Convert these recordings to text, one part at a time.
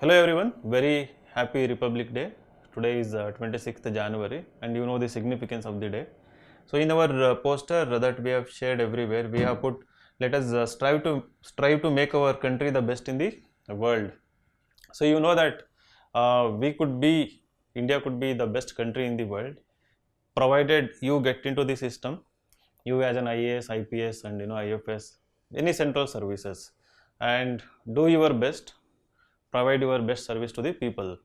Hello everyone, very happy Republic Day. Today is 26th January and you know the significance of the day. So in our poster that we have shared everywhere, we have put let us strive to make our country the best in the world. So you know that India could be the best country in the world provided you get into the system, you as an IAS, IPS and IFS, any central services, and do your best, provide your best service to the people.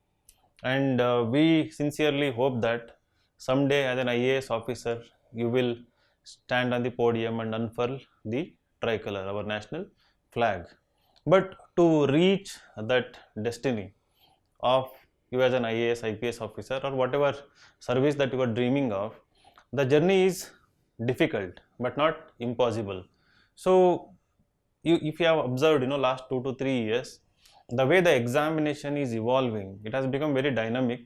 And we sincerely hope that someday as an IAS officer you will stand on the podium and unfurl the tricolor, our national flag. But to reach that destiny of you as an IAS, IPS officer or whatever service that you are dreaming of, the journey is difficult but not impossible. So if you have observed last 2 to 3 years, the way the examination is evolving, it has become very dynamic.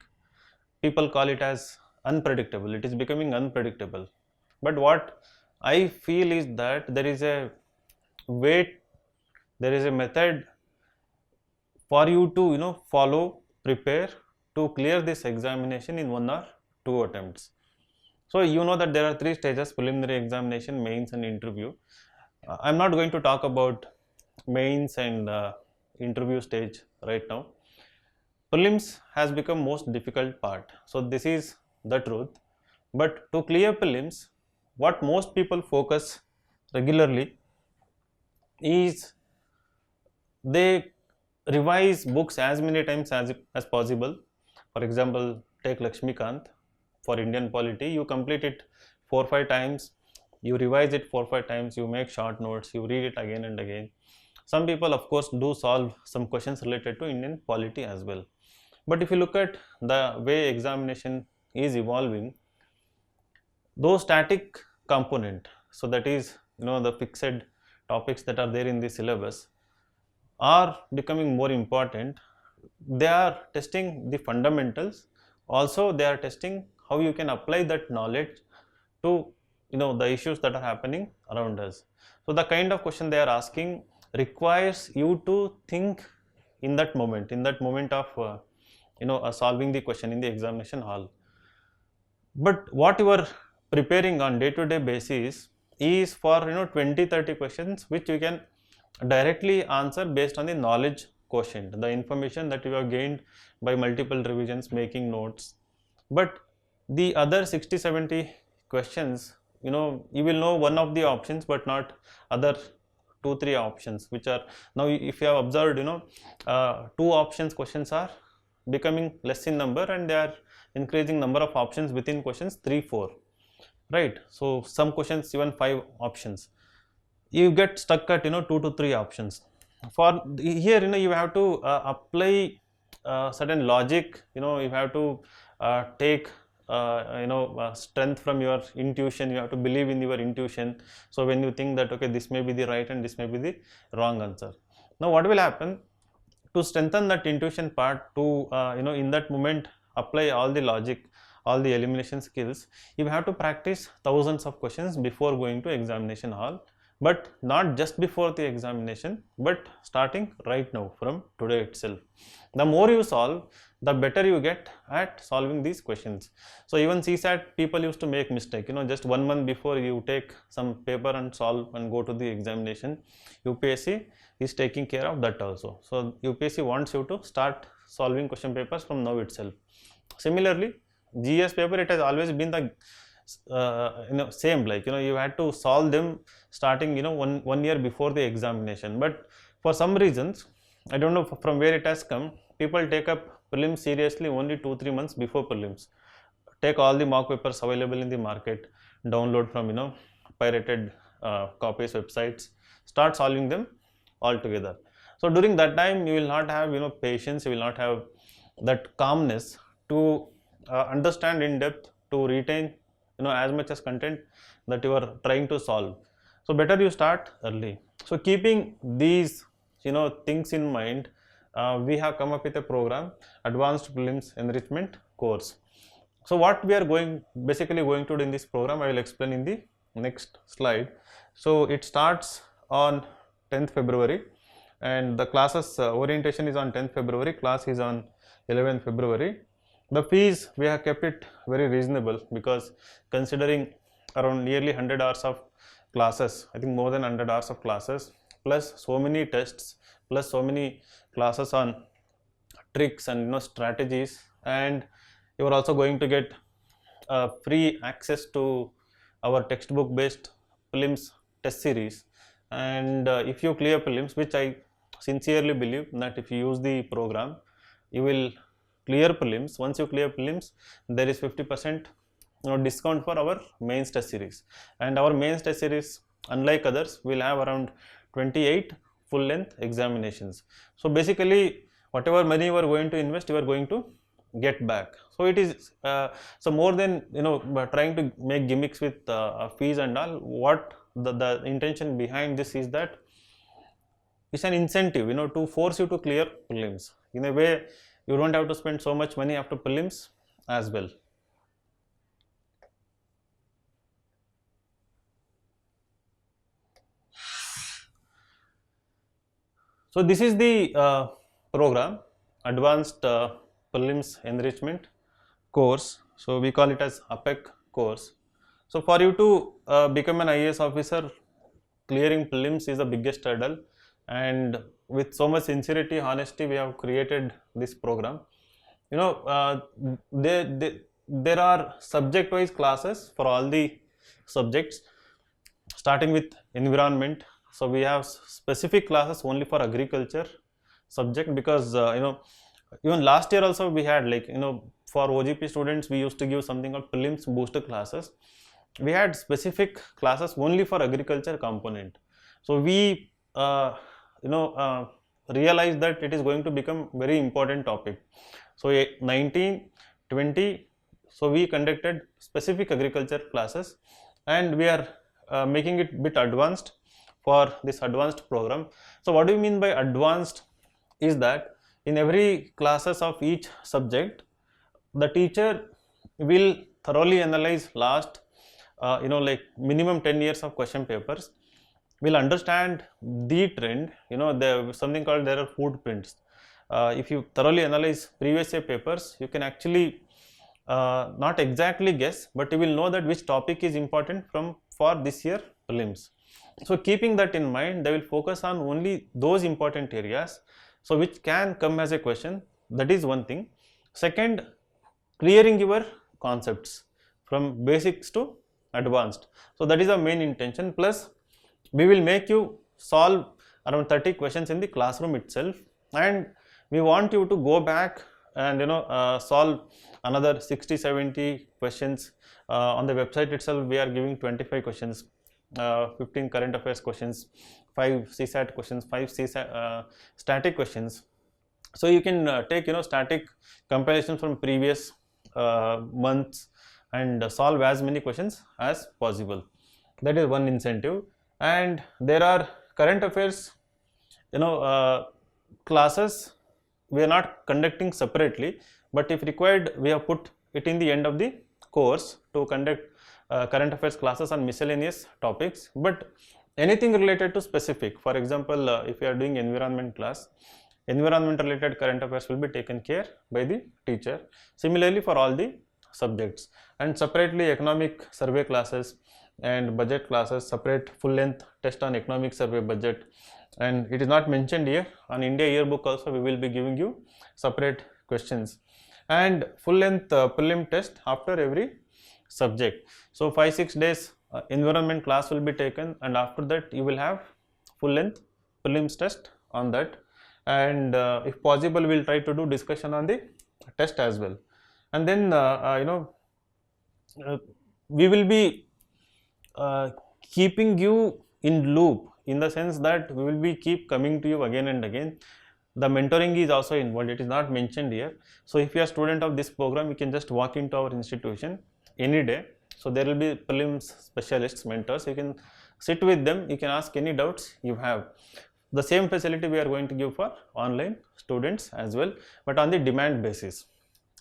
People call it as unpredictable. It is becoming unpredictable. But what I feel is that there is a way, there is a method for you to follow, prepare to clear this examination in 1 or 2 attempts. So you know that there are 3 stages: preliminary examination, mains and interview. I'm not going to talk about mains and interview stage right now. Prelims has become most difficult part, so this is the truth. But to clear prelims, what most people focus regularly is they revise books as many times as possible. For example, take Lakshmikant. For Indian polity, you complete it 4 or 5 times, you revise it 4 or 5 times, you make short notes, you read it again and again. Some people of course do solve some questions related to Indian polity as well. But if you look at the way examination is evolving, those static component, so that is the fixed topics that are there in the syllabus, are becoming more important. They are testing the fundamentals, also they are testing how you can apply that knowledge to the issues that are happening around us. So the kind of question they are asking requires you to think in that moment of solving the question in the examination hall. But what you are preparing on day-to-day basis is for 20-30 questions which you can directly answer based on the knowledge quotient, the information that you have gained by multiple revisions, making notes. But the other 60-70 questions, you will know one of the options but not other 2-3 options, which are now, if you have observed, 2 options questions are becoming less in number and they are increasing number of options within questions 3-4, right? So some questions even 5 options, you get stuck at 2 to 3 options. For here you have to apply certain logic, you have to take strength from your intuition. You have to believe in your intuition. So when you think that okay, this may be the right and this may be the wrong answer, now what will happen to strengthen that intuition part, to in that moment apply all the logic, all the elimination skills, you have to practice thousands of questions before going to examination hall. But not just before the examination, but starting right now, from today itself. The more you solve, the better you get at solving these questions. So even CSAT people used to make mistake, just 1 month before you take some paper and solve and go to the examination. UPSC is taking care of that also. So UPSC wants you to start solving question papers from now itself. Similarly, GS paper, it has always been the same, like you had to solve them starting one year before the examination. But for some reasons, I don't know from where it has come, people take up prelims seriously only 2-3 months before prelims. Take all the mock papers available in the market, download from pirated copies websites, start solving them all together. So during that time you will not have patience, you will not have that calmness to understand in depth, to retain as much as content that you are trying to solve. So better you start early. So keeping these things in mind, we have come up with a program, Advanced Prelims Enrichment Course. So what we are basically going to do in this program, I will explain in the next slide. So it starts on 10th February and the classes orientation is on 10th February, class is on 11th February. The fees, we have kept it very reasonable because considering around nearly 100 hours of classes, I think more than 100 hours of classes, plus so many tests, plus so many classes on tricks and strategies, and you are also going to get free access to our textbook based prelims test series. And if you clear prelims, which I sincerely believe that if you use the program you will clear prelims, once you clear prelims there is 50% discount for our mains test series. And our mains test series, unlike others, will have around 28 full length examinations. So basically whatever money you are going to invest, you are going to get back. So it is so more than trying to make gimmicks with fees and all, what the intention behind this is that it's an incentive to force you to clear prelims. In a way you don't have to spend so much money after prelims as well. So this is the program, Advanced Prelims Enrichment course. So we call it as APEC course. So for you to become an IAS officer, clearing prelims is the biggest hurdle, and with so much sincerity, honesty, we have created this program. There are subject wise classes for all the subjects, starting with environment. So we have specific classes only for agriculture subject, because even last year also we had, like, for OGP students we used to give something called prelims booster classes. We had specific classes only for agriculture component. So we realized that it is going to become very important topic. So 19, 20, so we conducted specific agriculture classes, and we are making it bit advanced for this advanced program. So what do you mean by advanced is that in every classes of each subject, the teacher will thoroughly analyze last like minimum 10 years of question papers, will understand the trend. There something called, there are footprints. If you thoroughly analyze previous year papers, you can actually not exactly guess, but you will know that which topic is important for this year prelims. So keeping that in mind, they will focus on only those important areas, so which can come as a question. That is one thing. Second, clearing your concepts from basics to advanced. So that is our main intention. Plus we will make you solve around 30 questions in the classroom itself, and we want you to go back and solve another 60-70 questions. On the website itself we are giving 25 questions, 15 current affairs questions, 5 CSAT questions, 5 CSAT, static questions. So you can take static comparison from previous months and solve as many questions as possible. That is one incentive. And there are current affairs classes we are not conducting separately, but if required we have put it in the end of the course to conduct current affairs classes on miscellaneous topics. But anything related to specific, for example, if you are doing environment class, environment related current affairs will be taken care by the teacher. Similarly for all the subjects, and separately economic survey classes and budget classes, separate full length test on economic survey budget. And it is not mentioned here, on India yearbook also we will be giving you separate questions, and full length prelim test after every subject. So 5-6 days environment class will be taken, and after that you will have full length prelims test on that. And if possible we will try to do discussion on the test as well. And then we will be keeping you in loop, in the sense that we will be keep coming to you again and again. The mentoring is also involved, it is not mentioned here. So if you are a student of this program, you can just walk into our institution any day. So there will be prelims specialists, mentors, you can sit with them, you can ask any doubts you have. The same facility we are going to give for online students as well, but on the demand basis,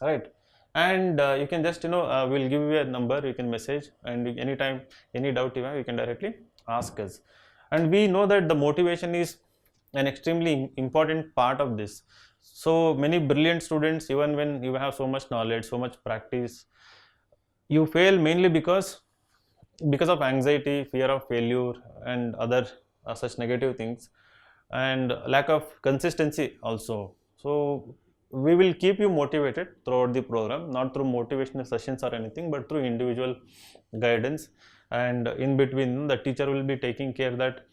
right? And you can just we'll give you a number, you can message, and anytime any doubt you have, you can directly ask us. And we know that the motivation is an extremely important part of this. So many brilliant students, even when you have so much knowledge, so much practice, you fail mainly because of anxiety, fear of failure, and other such negative things, and lack of consistency also. So we will keep you motivated throughout the program, not through motivational sessions or anything, but through individual guidance. And in between, the teacher will be taking care that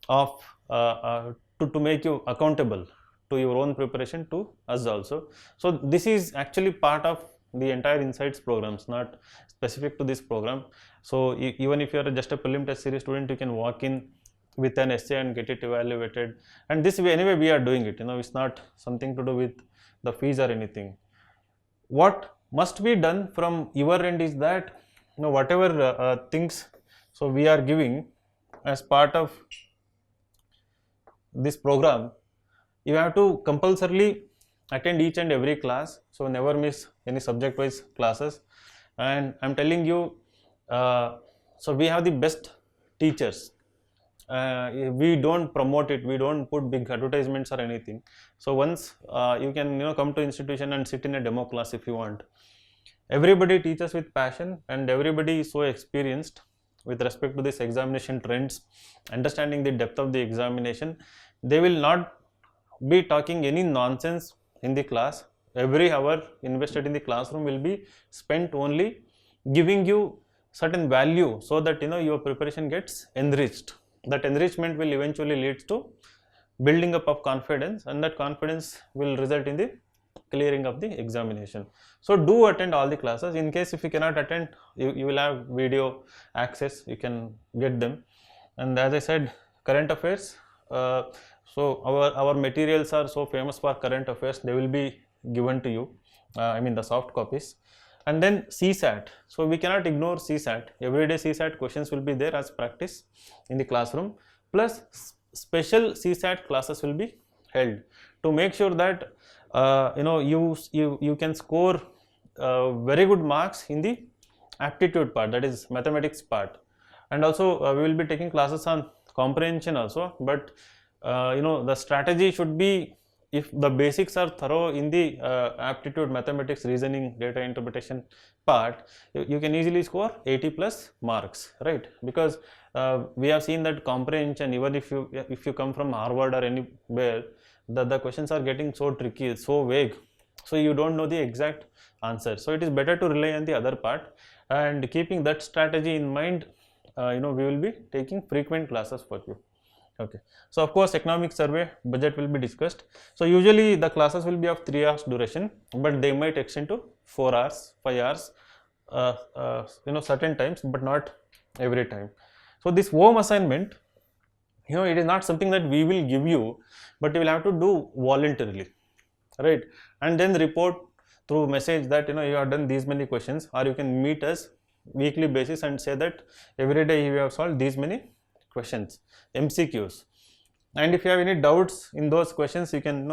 of to make you accountable to your own preparation, to us also. So this is actually part of the entire insights programs, not specific to this program. So even if you are just a prelim test series student, you can walk in with an essay and get it evaluated. And this way, anyway, we are doing it, it's not something to do with the fees or anything. What must be done from your end is that, whatever things so we are giving as part of this program, you have to compulsorily attend each and every class, so never miss any subject wise classes. And I'm telling you, so we have the best teachers. We don't promote it, we don't put big advertisements or anything. So once you can come to institution and sit in a demo class if you want. Everybody teaches with passion, and everybody is so experienced with respect to this examination trends, understanding the depth of the examination. They will not be talking any nonsense in the class. Every hour invested in the classroom will be spent only giving you certain value, so that your preparation gets enriched. That enrichment will eventually lead to building up of confidence, and that confidence will result in the clearing of the examination. So do attend all the classes. In case if you cannot attend, you will have video access, you can get them. And as I said, current affairs, so our materials are so famous for current affairs, they will be given to you, I mean the soft copies. And then CSAT, so we cannot ignore CSAT. Everyday CSAT questions will be there as practice in the classroom, plus special CSAT classes will be held to make sure that you can score very good marks in the aptitude part, that is mathematics part. And also we will be taking classes on comprehension also, but the strategy should be, if the basics are thorough in the aptitude, mathematics, reasoning, data interpretation part, you can easily score 80 plus marks, right? Because we have seen that comprehension, even if you come from Harvard or anywhere, the questions are getting so tricky, so vague, so you don't know the exact answer. So it is better to rely on the other part, and keeping that strategy in mind, we will be taking frequent classes for you. Okay, so of course economic survey budget will be discussed. So usually the classes will be of 3 hours duration, but they might extend to 4 hours, 5 hours, certain times, but not every time. So this home assignment, it is not something that we will give you, but you will have to do voluntarily, right? And then report through message that you have done these many questions, or you can meet us weekly basis and say that every day you have solved these many questions, MCQs. And if you have any doubts in those questions, you can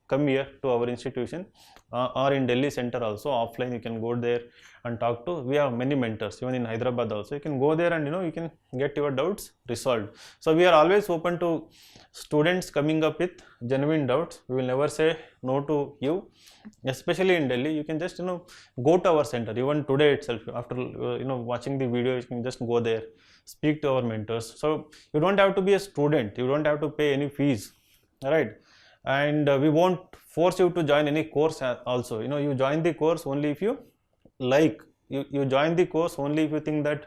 come here to our institution, or in Delhi center also, offline you can go there and talk to. We have many mentors, even in Hyderabad also. You can go there and you can get your doubts resolved. So we are always open to students coming up with genuine doubts. We will never say no to you, especially in Delhi. You can just go to our center. Even today itself, after watching the video, you can just go there, speak to our mentors. So you don't have to be a student, you don't have to pay any fees, right? And we won't force you to join any course also. You join the course only if you like. You join the course only if you think that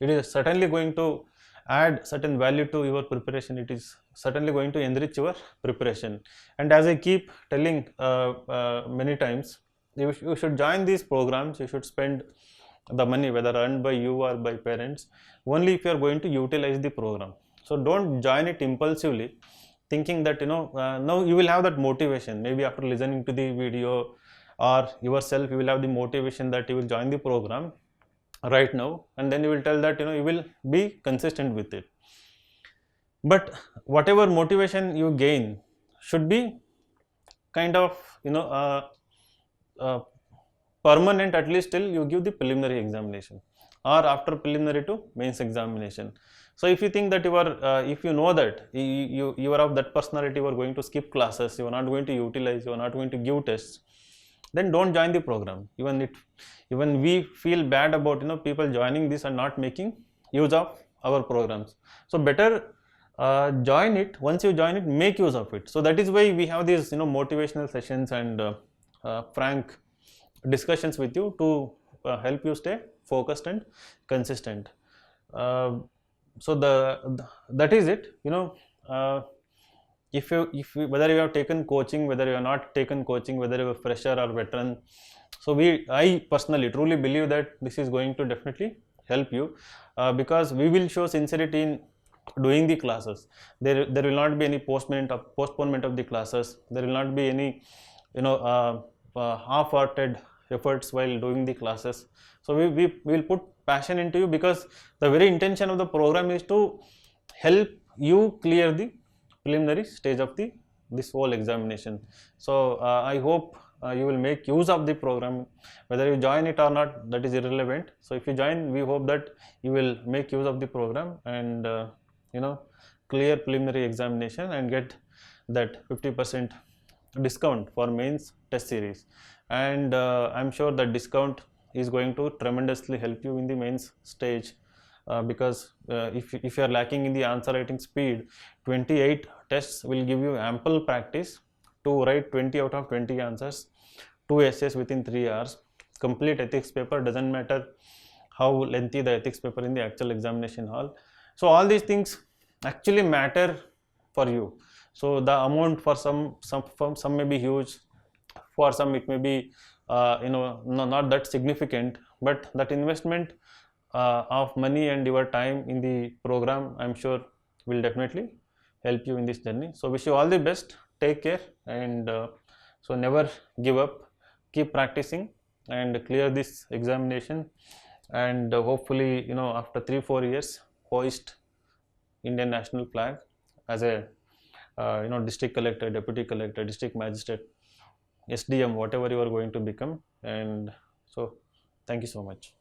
it is certainly going to add certain value to your preparation, it is certainly going to enrich your preparation. And as I keep telling many times, you should join these programs, you should spend the money, whether earned by you or by parents, only if you are going to utilize the program. So don't join it impulsively, thinking that now you will have that motivation, maybe after listening to the video, or yourself you will have the motivation that you will join the program right now, and then you will tell that you will be consistent with it. But whatever motivation you gain should be kind of permanent, at least till you give the preliminary examination, or after preliminary to mains examination. So if you think that if you know that you are of that personality, you are going to skip classes, you are not going to utilize, you are not going to give tests, then don't join the program. Even we feel bad about people joining this and not making use of our programs. So better join it. Once you join it, make use of it. So that is why we have these motivational sessions and frank discussions with you to help you stay focused and consistent. So that is it. If you whether you have taken coaching, whether you have not taken coaching, whether you are fresher or veteran, so I personally truly believe that this is going to definitely help you, because we will show sincerity in doing the classes. There will not be any postponement of the classes. There will not be any half-hearted efforts while doing the classes. So we will put passion into you, because the very intention of the program is to help you clear the preliminary stage of this whole examination. So I hope you will make use of the program. Whether you join it or not, that is irrelevant. So if you join, we hope that you will make use of the program and clear preliminary examination and get that 50% discount for mains test series. And I'm sure that discount is going to tremendously help you in the mains stage, because if you are lacking in the answer writing speed, 28 tests will give you ample practice to write 20 out of 20 answers, 2 essays within 3 hours, complete ethics paper, doesn't matter how lengthy the ethics paper in the actual examination hall. So all these things actually matter for you. So the amount for some may be huge, for some it may be not that significant, but that investment of money and your time in the program, I'm sure, will definitely help you in this journey. So wish you all the best. Take care, and so never give up. Keep practicing and clear this examination, and hopefully after 3-4 years hoist Indian national flag as a district collector, deputy collector, district magistrate, SDM, whatever you are going to become. And so thank you so much.